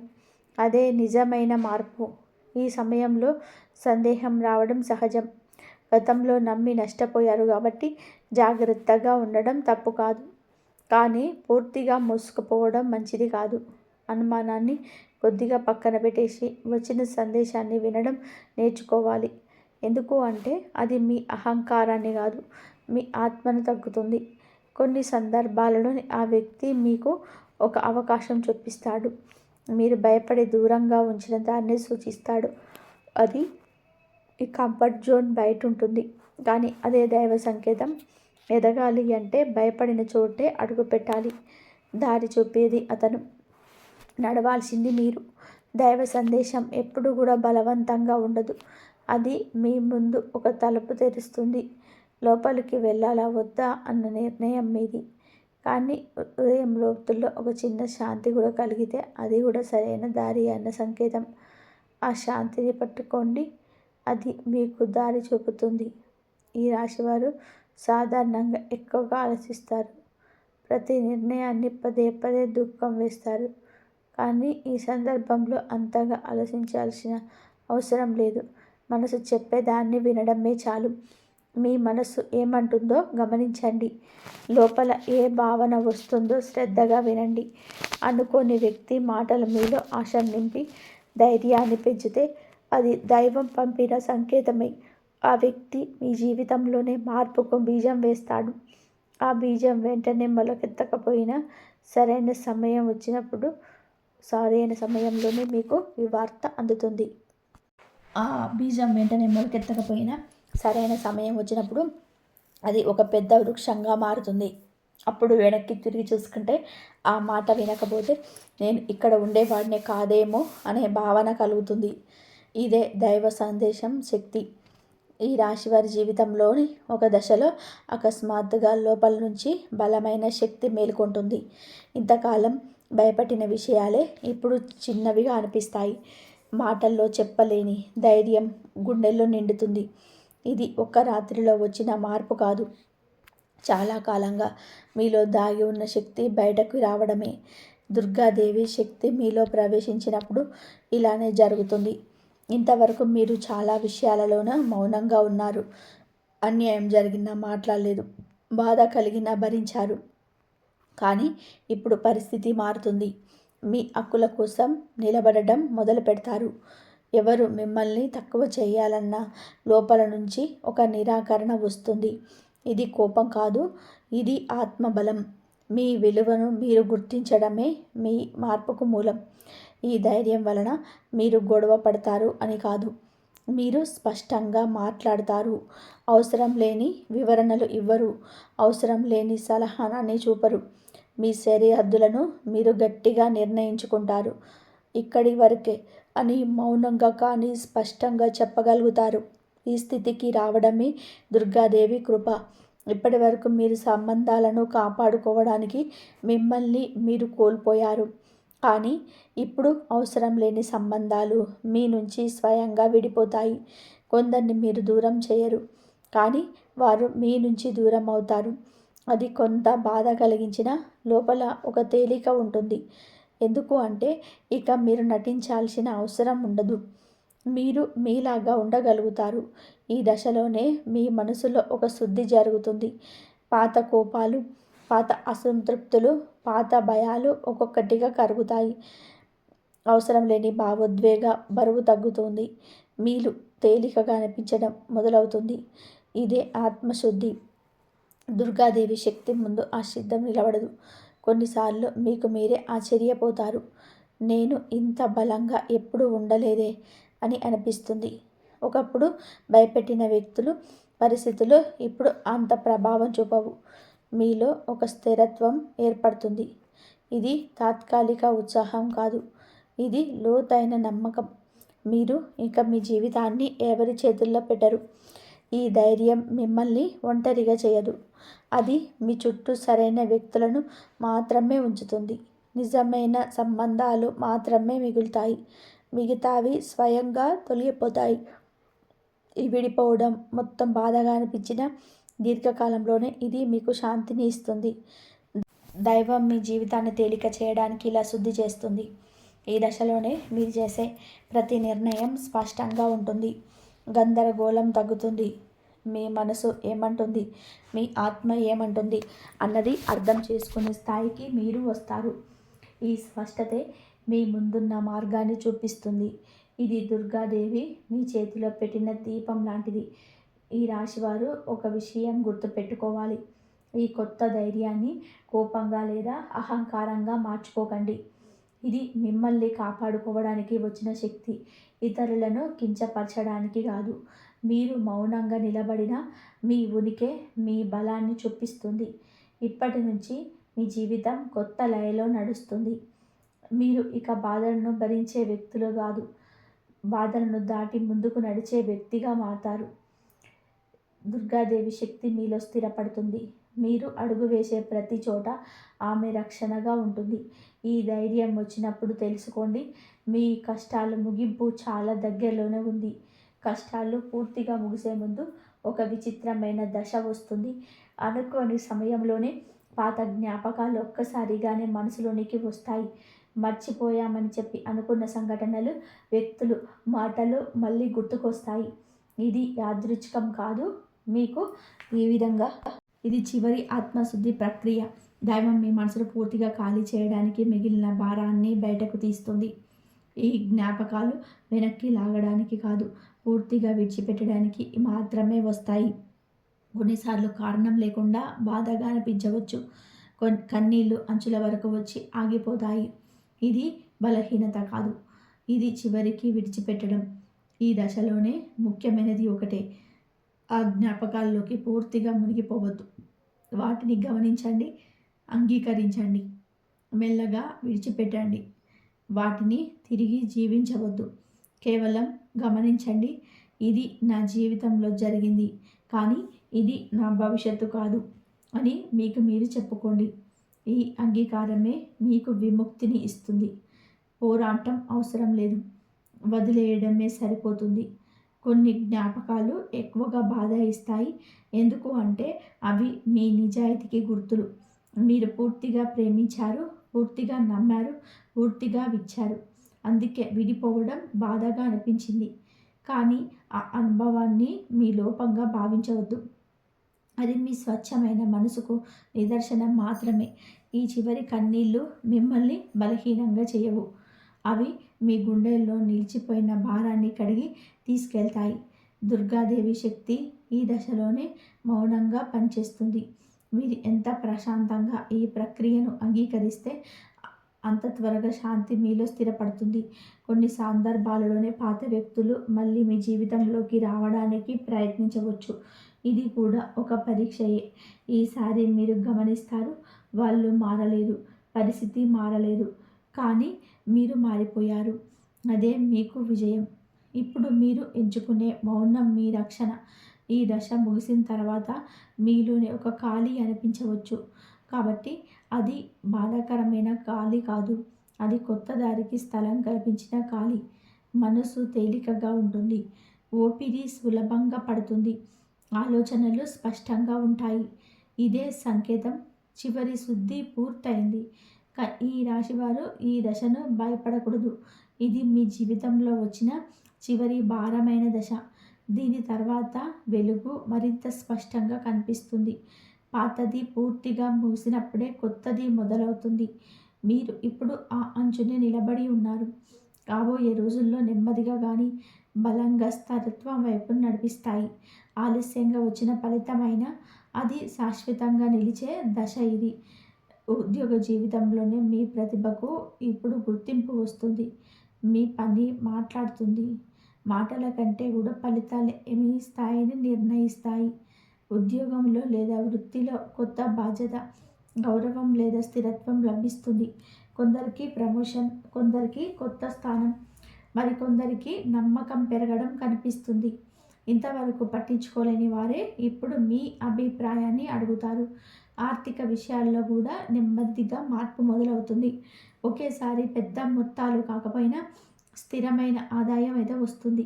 అదే నిజమైన మార్పు. ఈ సమయంలో సందేహం రావడం సహజం. గతంలో నమ్మి నష్టపోయారు కాబట్టి జాగ్రత్తగా ఉండడం తప్పు కాదు. కానీ పూర్తిగా మోసుకుపోవడం మంచిది కాదు. అనుమానాన్ని కొద్దిగా పక్కన పెట్టేసి వచ్చిన సందేశాన్ని వినడం నేర్చుకోవాలి. ఎందుకు అంటే అది మీ అహంకారాన్ని కాదు, మీ ఆత్మను తగ్గుతుంది. కొన్ని సందర్భాలలో ఆ వ్యక్తి మీకు ఒక అవకాశం చూపిస్తాడు. మీరు భయపడి దూరంగా ఉంచిన దాన్ని సూచిస్తాడు. అది ఈ కంఫర్ట్ జోన్ బయట ఉంటుంది. కానీ అదే దైవ సంకేతం. ఎదగాలి అంటే భయపడిన చోటే అడుగు పెట్టాలి. దారి చూపేది అతను, నడవాల్సింది మీరు. దైవ సందేశం ఎప్పుడు కూడా బలవంతంగా ఉండదు. అది మీ ముందు ఒక తలుపు తెరుస్తుంది. లోపలికి వెళ్ళాలా వద్దా అన్న నిర్ణయం మీది. కానీ హృదయం లోతుల్లో ఒక చిన్న శాంతి కూడా కలిగితే అది కూడా సరైన దారి అన్న సంకేతం. ఆ శాంతిని పట్టుకోండి. అది మీకు దారి చూపుతుంది. ఈ రాశివారు సాధారణంగా ఎక్కువగా ఆలోచిస్తారు. ప్రతి నిర్ణయాన్ని పదే పదే దుఃఖం వేస్తారు. కానీ ఈ సందర్భంలో అంతగా ఆలోచించాల్సిన అవసరం లేదు. మనసు చెప్పేదాన్ని వినడమే చాలు. మీ మనసు ఏమంటుందో గమనించండి. లోపల ఏ భావన వస్తుందో శ్రద్ధగా వినండి. అనుకోని వ్యక్తి మాటలు మీలో ఆశ నింపి ధైర్యాన్ని పెంచితే అది దైవం పంపిన సంకేతమే. ఆ వ్యక్తి మీ జీవితంలోనే మార్పుకు బీజం వేస్తాడు. ఆ బీజం వెంటనే మొలకెత్తకపోయినా సరైన సమయం వచ్చినప్పుడు సరైన సమయంలోనే మీకు ఈ వార్త అందుతుంది. ఆ బీజం వెంటనే మొలకెత్తకపోయినా సరైన సమయం వచ్చినప్పుడు అది ఒక పెద్ద వృక్షంగా మారుతుంది. అప్పుడు వెనక్కి తిరిగి చూసుకుంటే ఆ మాట వినకపోతే నేను ఇక్కడ ఉండేవాడినే కాదేమో అనే భావన కలుగుతుంది. ఇదే దైవ సందేశం శక్తి. ఈ రాశివారి జీవితంలోని ఒక దశలో అకస్మాత్తుగా లోపల నుంచి బలమైన శక్తి మేలుకొంటుంది. ఇంతకాలం భయపడిన విషయాలే ఇప్పుడు చిన్నవిగా అనిపిస్తాయి. మాటల్లో చెప్పలేని ధైర్యం గుండెల్లో నిండుతుంది. ఇది ఒక్క రాత్రిలో వచ్చిన మార్పు కాదు. చాలా కాలంగా మీలో దాగి ఉన్న శక్తి బయటకు రావడమే. దుర్గాదేవి శక్తి మీలో ప్రవేశించినప్పుడు ఇలానే జరుగుతుంది. ఇంతవరకు మీరు చాలా విషయాలలోన మౌనంగా ఉన్నారు. అన్యాయం జరిగినా మాట్లాడలేదు, బాధ కలిగినా భరించారు. కానీ ఇప్పుడు పరిస్థితి మారుతుంది. మీ హక్కుల కోసం నిలబడడం మొదలు పెడతారు. ఎవరు మిమ్మల్ని తక్కువ చేయాలన్నా లోపల నుంచి ఒక నిరాకరణ వస్తుంది. ఇది కోపం కాదు, ఇది ఆత్మబలం. మీ విలువను మీరు గుర్తించడమే మీ మార్పుకు మూలం. ఈ ధైర్యం వలన మీరు గొడవ పడతారు అని కాదు, మీరు స్పష్టంగా మాట్లాడతారు. అవసరం లేని వివరణలు ఇవ్వరు, అవసరం లేని సలహాన్ని చూపరు. మీ సరిహద్దులను మీరు గట్టిగా నిర్ణయించుకుంటారు. ఇక్కడి వరకే అని మౌనంగా కానీ స్పష్టంగా చెప్పగలుగుతారు. ఈ స్థితికి రావడమే దుర్గాదేవి కృప. ఇప్పటి వరకు మీరు సంబంధాలను కాపాడుకోవడానికి మిమ్మల్ని మీరు కోల్పోయారు. కానీ ఇప్పుడు అవసరం లేని సంబంధాలు మీ నుంచి స్వయంగా విడిపోతాయి. కొందరిని మీరు దూరం చేయరు, కానీ వారు మీ నుంచి దూరం అవుతారు. అది కొంత బాధ కలిగించిన లోపల ఒక తేలిక ఉంటుంది. ఎందుకు అంటే ఇక మీరు నటించాల్సిన అవసరం ఉండదు. మీరు మీలాగా ఉండగలుగుతారు. ఈ దశలోనే మీ మనసులో ఒక శుద్ధి జరుగుతుంది. పాత కోపాలు, పాత అసంతృప్తులు, పాత భయాలు ఒక్కొక్కటిగా కరుగుతాయి. అవసరం లేని భావోద్వేగ బరువు తగ్గుతుంది. మీరు తేలికగా అనిపించడం మొదలవుతుంది. ఇదే ఆత్మశుద్ధి. దుర్గాదేవి శక్తి ముందు ఆ సిద్ధం నిలబడదు. కొన్నిసార్లు మీకు మీరే ఆశ్చర్యపోతారు. నేను ఇంత బలంగా ఎప్పుడూ ఉండలేదే అని అనిపిస్తుంది. ఒకప్పుడు భయపెట్టిన వ్యక్తులు, పరిస్థితులు ఇప్పుడు అంత ప్రభావం చూపవు. మీలో ఒక స్థిరత్వం ఏర్పడుతుంది. ఇది తాత్కాలిక ఉత్సాహం కాదు, ఇది లోతైన నమ్మకం. మీరు ఇక మీ జీవితాన్ని ఎవరి చేతుల్లో పెట్టరు. ఈ ధైర్యం మిమ్మల్ని ఒంటరిగా చేయదు. అది మీ చుట్టూ సరైన వ్యక్తులను మాత్రమే ఉంచుతుంది. నిజమైన సంబంధాలు మాత్రమే మిగులుతాయి. మిగతావి స్వయంగా తొలగిపోతాయి. ఈ విడిపోవడం మొత్తం బాధగా అనిపించిన దీర్ఘకాలంలోనే ఇది మీకు శాంతిని ఇస్తుంది. దైవం మీ జీవితాన్ని తేలిక చేయడానికి ఇలా శుద్ధి చేస్తుంది. ఈ దశలోనే మీరు చేసే ప్రతి నిర్ణయం స్పష్టంగా ఉంటుంది. గందరగోళం తగ్గుతుంది. మీ మనసు ఏమంటుంది, మీ ఆత్మ ఏమంటుంది అన్నది అర్థం చేసుకునే స్థాయికి మీరు వస్తారు. ఈ స్పష్టతే మీ ముందున్న మార్గాన్ని చూపిస్తుంది. ఇది దుర్గాదేవి మీ చేతిలో పెట్టిన దీపం లాంటిది. ఈ రాశివారు ఒక విషయం గుర్తుపెట్టుకోవాలి. ఈ కొత్త ధైర్యాన్ని కోపంగా లేదా అహంకారంగా మార్చుకోకండి. ఇది మిమ్మల్ని కాపాడుకోవడానికి వచ్చిన శక్తి, ఇతరులను కించపరచడానికి కాదు. మీరు మౌనంగా నిలబడిన మీ ఉనికి మీ బలాన్ని చూపిస్తుంది. ఇప్పటి నుంచి మీ జీవితం కొత్త లయలో నడుస్తుంది. మీరు ఇక బాధలను భరించే వ్యక్తులు కాదు, బాధలను దాటి ముందుకు నడిచే వ్యక్తిగా మారతారు. దుర్గాదేవి శక్తి మీలో స్థిరపడుతుంది. మీరు అడుగు వేసే ప్రతి చోట ఆమె రక్షణగా ఉంటుంది. ఈ ధైర్యం వచ్చినప్పుడు తెలుసుకోండి, మీ కష్టాల ముగింపు చాలా దగ్గరలోనే ఉంది. కష్టాలు పూర్తిగా ముగిసే ముందు ఒక విచిత్రమైన దశ వస్తుంది. అనుకోని సమయంలోనే పాత జ్ఞాపకాలు ఒక్కసారిగానే మనసులోనికి వస్తాయి. మర్చిపోయామని చెప్పి అనుకున్న సంఘటనలు, వ్యక్తులు, మాటలు మళ్ళీ గుర్తుకొస్తాయి. ఇది యాదృచ్ఛికం కాదు. మీకు ఈ విధంగా ఇది చివరి ఆత్మశుద్ధి ప్రక్రియ. దైవం మీ మనసును పూర్తిగా ఖాళీ చేయడానికి మిగిలిన భారాన్ని బయటకు తీస్తుంది. ఈ జ్ఞాపకాలు వెనక్కి లాగడానికి కాదు, పూర్తిగా విడిచిపెట్టడానికి మాత్రమే వస్తాయి. కొన్నిసార్లు కారణం లేకుండా బాధగా అనిపించవచ్చు. కన్నీళ్ళు అంచుల వరకు వచ్చి ఆగిపోతాయి. ఇది బలహీనత కాదు, ఇది చివరికి విడిచిపెట్టడం. ఈ దశలోనే ముఖ్యమైనది ఒకటే, ఆ జ్ఞాపకాల్లోకి పూర్తిగా మునిగిపోవద్దు. వాటిని గమనించండి, అంగీకరించండి, మెల్లగా విడిచిపెట్టండి. వాటిని తిరిగి జీవించవద్దు. కేవలం గమనించండి, ఇది నా జీవితంలో జరిగింది, కానీ ఇది నా భవిష్యత్తు కాదు అని మీకు మీరు చెప్పుకోండి. ఈ అంగీకారమే మీకు విముక్తిని ఇస్తుంది. పోరాటం అవసరం లేదు, వదిలేయడమే సరిపోతుంది. కొన్ని జ్ఞాపకాలు ఎక్కువగా బాధ ఇస్తాయి. ఎందుకు అంటే అవి మీ నిజాయితీకి గుర్తులు. మీరు పూర్తిగా ప్రేమించారు, పూర్తిగా నమ్మారు, పూర్తిగా విచ్చారు. అందుకే విడిపోవడం బాధగా అనిపించింది. కానీ ఆ అనుభవాన్ని మీ లోపంగా భావించవద్దు. అది మీ స్వచ్ఛమైన మనసుకు నిదర్శనం మాత్రమే. ఈ చివరి కన్నీళ్ళు మిమ్మల్ని బలహీనంగా చేయవు. అవి మీ గుండెల్లో నిలిచిపోయిన భారాన్ని కడిగి తీసుకెళ్తాయి. దుర్గాదేవి శక్తి ఈ దశలోనే మౌనంగా పనిచేస్తుంది. మీరు ఎంత ప్రశాంతంగా ఈ ప్రక్రియను అంగీకరిస్తే అంత త్వరగా శాంతి మీలో స్థిరపడుతుంది. కొన్ని సందర్భాలలోనే పాత వ్యక్తులు మళ్ళీ మీ జీవితంలోకి రావడానికి ప్రయత్నించవచ్చు. ఇది కూడా ఒక పరీక్షయే. ఈసారి మీరు గమనిస్తారు, వాళ్ళు మారలేదు, పరిస్థితి మారలేదు, కానీ మీరు మారిపోయారు. అదే మీకు విజయం. ఇప్పుడు మీరు ఎంచుకునే మౌనం మీ రక్షణ. ఈ దశ ముగిసిన తర్వాత మీలోనే ఒక ఖాళీ అనిపించవచ్చు. కాబట్టి అది బాధాకరమైన ఖాళీ కాదు, అది కొత్త దారికి స్థలం కల్పించిన ఖాళీ. మనసు తేలికగా ఉంటుంది, ఓపిరి సులభంగా పడుతుంది, ఆలోచనలు స్పష్టంగా ఉంటాయి. ఇదే సంకేతం, చివరి శుద్ధి పూర్తయింది. ఈ రాశివారు ఈ దశను భయపడకూడదు. ఇది మీ జీవితంలో వచ్చిన చివరి భారమైన దశ. దీని తర్వాత వెలుగు మరింత స్పష్టంగా కనిపిస్తుంది. పాతది పూర్తిగా ముగిసినప్పుడే కొత్తది మొదలవుతుంది. మీరు ఇప్పుడు ఆ అంచునే నిలబడి ఉన్నారు. కాబోయే రోజుల్లో నెమ్మదిగా కానీ బలంగా స్థిరత్వం వైపు నడిపిస్తాయి. ఆలస్యంగా వచ్చిన ఫలితమైన అది శాశ్వతంగా నిలిచే దశ ఇది. ఉద్యోగ జీవితంలోనే మీ ప్రతిభకు ఇప్పుడు గుర్తింపు వస్తుంది. మీ పని మాట్లాడుతుంది. మాటల కంటే కూడా ఫలితాలు మీ స్థాయిని నిర్ణయిస్తాయి. ఉద్యోగంలో లేదా వృత్తిలో కొత్త బాధ్యత, గౌరవం లేదా స్థిరత్వం లభిస్తుంది. కొందరికి ప్రమోషన్, కొందరికి కొత్త స్థానం, మరికొందరికి నమ్మకం పెరగడం కనిపిస్తుంది. ఇంతవరకు పట్టించుకోలేని వారే ఇప్పుడు మీ అభిప్రాయాన్ని అడుగుతారు. ఆర్థిక విషయాల్లో కూడా నెమ్మదిగా మార్పు మొదలవుతుంది. ఒకేసారి పెద్ద మొత్తాలు కాకపోయినా స్థిరమైన ఆదాయం అయితే వస్తుంది.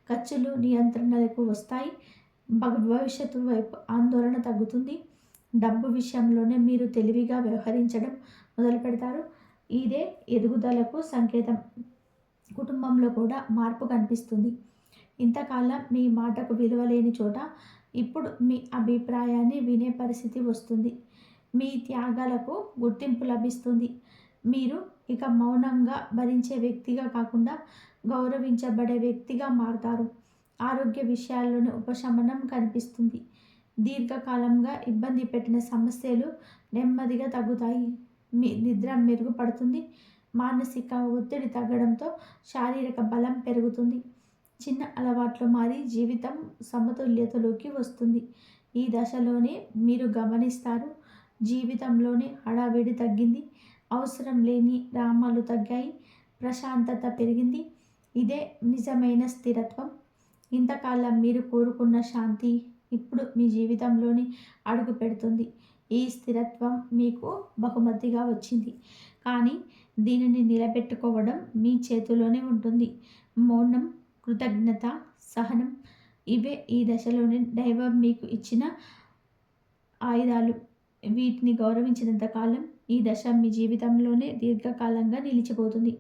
ఖర్చులు నియంత్రణలకు వస్తాయి. భవిష్యత్తు వైపు ఆందోళన తగ్గుతుంది. డబ్బు విషయంలోనే మీరు తెలివిగా వ్యవహరించడం మొదలు పెడతారు. ఇదే ఎదుగుదలకు సంకేతం. కుటుంబంలో కూడా మార్పు కనిపిస్తుంది. ఇంతకాలం మీ మాటకు విలువ లేని చోట ఇప్పుడు మీ అభిప్రాయాన్ని వినే పరిస్థితి వస్తుంది. మీ త్యాగాలకు గుర్తింపు లభిస్తుంది. మీరు ఇక మౌనంగా భరించే వ్యక్తిగా కాకుండా గౌరవించబడే వ్యక్తిగా మారుతారు. ఆరోగ్య విషయాల్లోనే ఉపశమనం కనిపిస్తుంది. దీర్ఘకాలంగా ఇబ్బంది పెట్టిన సమస్యలు నెమ్మదిగా తగ్గుతాయి. మీ నిద్ర మెరుగుపడుతుంది. మానసిక ఒత్తిడి తగ్గడంతో శారీరక బలం పెరుగుతుంది. చిన్న అలవాట్లు మారి జీవితం సమతుల్యతలోకి వస్తుంది. ఈ దశలోనే మీరు గమనిస్తారు, జీవితంలోనే హడావిడి తగ్గింది, అవసరం లేని డ్రామాలు తగ్గాయి, ప్రశాంతత పెరిగింది. ఇదే నిజమైన స్థిరత్వం. ఇంతకాలం మీరు కోరుకున్న శాంతి ఇప్పుడు మీ జీవితంలోని అడుగు పెడుతుంది. ఈ స్థిరత్వం మీకు బహుమతిగా వచ్చింది, కానీ దీనిని నిలబెట్టుకోవడం మీ చేతిలోనే ఉంటుంది. మౌనం, కృతజ్ఞత, సహనం, ఇవే ఈ దశలోని దైవం మీకు ఇచ్చిన ఆయుధాలు. వీటిని గౌరవించినంత కాలం ఈ దశ మీ జీవితంలోనే దీర్ఘకాలంగా నిలిచిపోతుంది.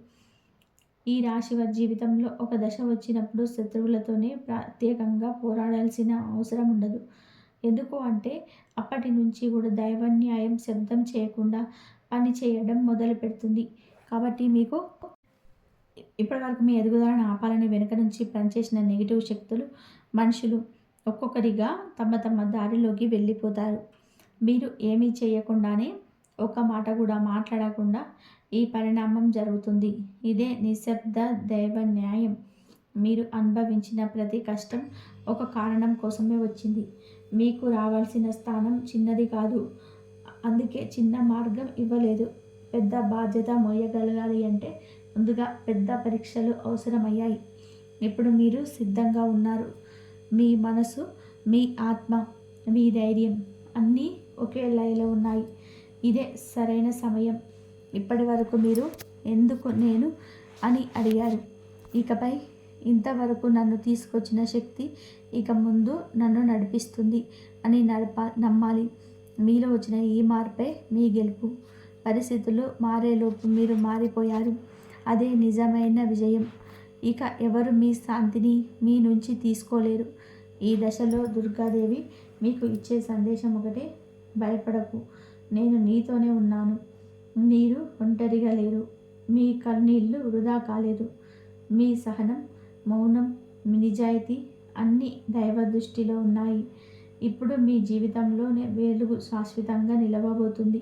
ఈ రాశి వారి జీవితంలో ఒక దశ వచ్చినప్పుడు శత్రువులతోనే ప్రత్యేకంగా పోరాడాల్సిన అవసరం ఉండదు. ఎందుకు అంటే అప్పటి నుంచి కూడా దైవ న్యాయం శబ్దం చేయకుండా పని చేయడం మొదలు పెడుతుంది. కాబట్టి మీకు ఇప్పటివరకు మీ ఎదుగుదలను ఆపాలని వెనుక నుంచి పనిచేసిన నెగిటివ్ శక్తులు, మనుషులు ఒక్కొక్కరిగా తమ తమ దారిలోకి వెళ్ళిపోతారు. మీరు ఏమీ చేయకుండానే ఒక మాట కూడా మాట్లాడకుండా ఈ పరిణామం జరుగుతుంది. ఇదే నిశ్శబ్ద దైవ న్యాయం. మీరు అనుభవించిన ప్రతి కష్టం ఒక కారణం కోసమే వచ్చింది. మీకు రావాల్సిన స్థానం చిన్నది కాదు, అందుకే చిన్న మార్గం ఇవ్వలేదు. పెద్ద బాధ్యత మోయగలగాలి అంటే ముందుగా పెద్ద పరీక్షలు అవసరమయ్యాయి. ఇప్పుడు మీరు సిద్ధంగా ఉన్నారు. మీ మనసు, మీ ఆత్మ, మీ ధైర్యం అన్నీ ఒకే లయలో ఉన్నాయి. ఇదే సరైన సమయం. ఇప్పటి వరకు మీరు ఎందుకు నేను అని అడిగారు. ఇకపై ఇంతవరకు నన్ను తీసుకొచ్చిన శక్తి ఇక ముందు నన్ను నడిపిస్తుంది అని నమ్మాలి. మీలో వచ్చిన ఈ మార్పే మీ గెలుపు. పరిస్థితులు మారేలోపు మీరు మారిపోయారు. అదే నిజమైన విజయం. ఇక ఎవరు మీ శాంతిని మీ నుంచి తీసుకోలేరు. ఈ దశలో దుర్గాదేవి మీకు ఇచ్చే సందేశం ఒకటే: భయపడకు, నేను నీతోనే ఉన్నాను. మీరు ఒంటరిగా లేరు. మీ కన్నీళ్ళు వృధా కాలేదు. మీ సహనం, మౌనం, నిజాయితీ అన్నీ దైవ దృష్టిలో ఉన్నాయి. ఇప్పుడు మీ జీవితంలోనే వెలుగు శాశ్వతంగా నిలవబోతుంది.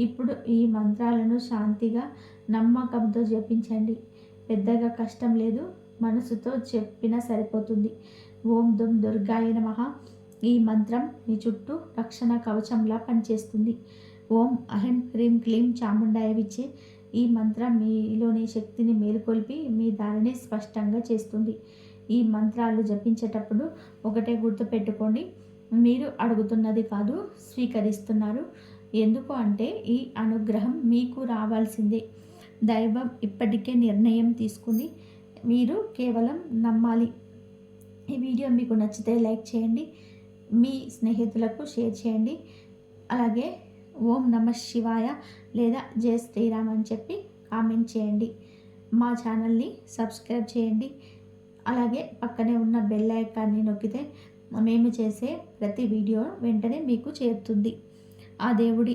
ఇప్పుడు ఈ మంత్రాలను శాంతిగా, నమ్మకంతో జపించండి. పెద్దగా కష్టం లేదు, మనసుతో చెప్పినా సరిపోతుంది. ఓం దుం దుర్గాయ నమః. ఈ మంత్రం మీ చుట్టూ రక్షణ కవచంలా పనిచేస్తుంది. ఓం అహం హ్రీం క్లీం చాముండాయ విచ్చే. ఈ మంత్రం మీలోని శక్తిని మేలుకొల్పి మీ దారిని స్పష్టంగా చేస్తుంది. ఈ మంత్రాలు జపించేటప్పుడు ఒకటే గుర్తుపెట్టుకోండి: మీరు అడుగుతున్నది కాదు, స్వీకరిస్తున్నారు. ఎందుకు అంటే ఈ అనుగ్రహం మీకు రావాల్సిందే. దైవం ఇప్పటికే నిర్ణయం తీసుకుంది. మీరు కేవలం నమ్మాలి. ఈ వీడియో మీకు నచ్చితే లైక్ చేయండి, మీ స్నేహితులకు షేర్ చేయండి. అలాగే ఓం నమః శివాయ లేదా జై శ్రీరామ్ అని చెప్పి కామెంట్ చేయండి. మా ఛానల్ని సబ్స్క్రైబ్ చేయండి. అలాగే పక్కనే ఉన్న బెల్ ఐకాన్ని నొక్కితే మేము చేసే ప్రతి వీడియో వెంటనే మీకు చేరుతుంది. ఆ దేవుడి